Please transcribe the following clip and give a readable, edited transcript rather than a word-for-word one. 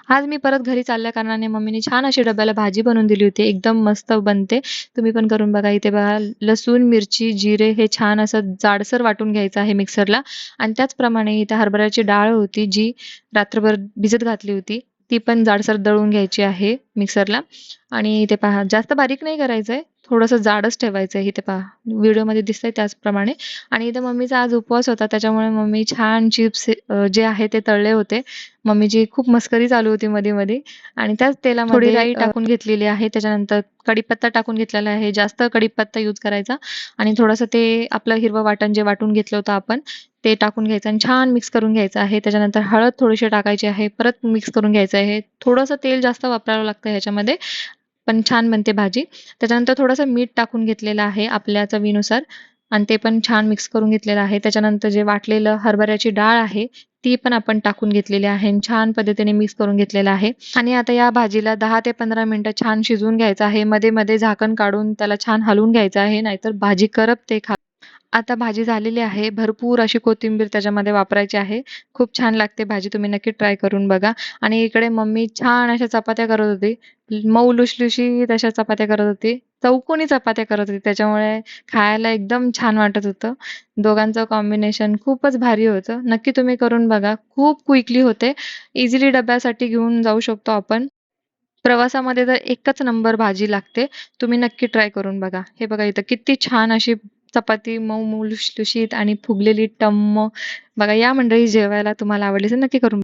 आज मी परत घरी चालल्या कारणाने मम्मीने छान अशी डब्याला भाजी बनवून दिली होती. एकदम मस्त बनते. तुम्ही पण करून बघा. इथे बघा लसूण, मिरची, जिरे हे छान असं जाडसर वाटून घ्यायचं आहे मिक्सरला आणि त्याचप्रमाणे इथे हरभऱ्याची डाळ होती जी रात्रभर भिजत घातली होती. ती पण जाडसर दळून घ्यायची आहे मिक्सरला आणि इथे पहा जास्त बारीक नाही करायचंय. थोडंसं जाडच ठेवायचंय. इथे पहा व्हिडिओमध्ये दिसतंय त्याचप्रमाणे आणि इथे मम्मीचा आज उपवास होता त्याच्यामुळे मम्मी छान चिप्स जे आहे ते तळले होते. मम्मीची खूप मस्करी चालू होती मध्ये-मध्ये आणि त्याच थोडी तेलामध्ये राई टाकून घेतलेली आहे. त्याच्यानंतर कढीपत्ता टाकून घेतलेला आहे. जास्त कढीपत्ता यूज करायचा आणि थोडंसं ते आपलं हिरवं वाटण जे वाटून घेतलं होतं आपण ते टाकून घ्यायचं आणि छान मिक्स करून घ्यायचं आहे. त्याच्यानंतर हळद थोडीशी टाकायची आहे. परत मिक्स करून घ्यायचं आहे. थोडंसं तेल जास्त वापरावं लागतं ह्याच्यामध्ये, पण छान बनते भाजी. त्याच्यानंतर थोडंसं मीठ टाकून घेतलेलं आहे आपल्या चवीनुसार आणि ते पण छान मिक्स करून घेतलेलं आहे. त्याच्यानंतर जे वाटलेलं हरभऱ्याची डाळ आहे, ती पण आपण टाकून घेतलेली आहे आणि छान पद्धतीने मिक्स करून घेतलेलं आहे. आणि आता या भाजीला 10 ते 15 मिनिटं छान शिजवून घ्यायचं आहे. मध्ये-मध्ये झाकण काढून त्याला छान हलवून घ्यायचं आहे, नाहीतर भाजी करपते. आता भाजी झालेली आहे. भरपूर अशी कोथिंबीर त्याच्यामध्ये वापरायची आहे. खूप छान लागते भाजी. तुम्ही नक्की ट्राय करून बघा. आणि इकडे मम्मी छान अशा चपात्या करत होती. मऊ लुसलुशीत अशा चपात्या करत होती. चौकोनी चपात्या करत होती. त्याच्यामुळे खायला एकदम छान वाटत होतं. दोघांचं कॉम्बिनेशन खूपच भारी होतं. नक्की तुम्ही करून बघा. खूप क्विकली होते. इझिली डब्यासाठी घेऊन जाऊ शकतो आपण. प्रवासामध्ये तर एकच नंबर भाजी लागते. तुम्ही नक्की ट्राय करून बघा. हे बघा इथं किती छान अशी चपाती मऊ-मऊ, लुसलुशीत आणि फुगलेली टम्म. बघा या मंडळी जेवायला तुम्हाला आवडली असेल नक्की करून बघा.